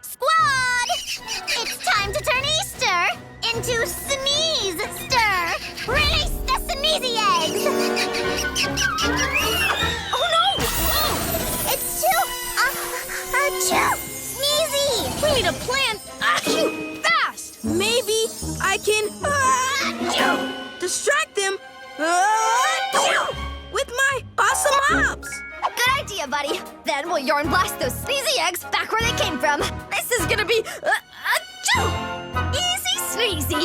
Squad! It's time to turn Easter into Sneeze-ster! Release the Sneezy eggs! Oh no! It's too... Sneezy! We need a plan. Achoo! Fast! Maybe I can distract them with my awesome abs. Good idea, buddy. Then we'll yarn blast those sneezy eggs back where they came from. This is gonna be easy sneezy.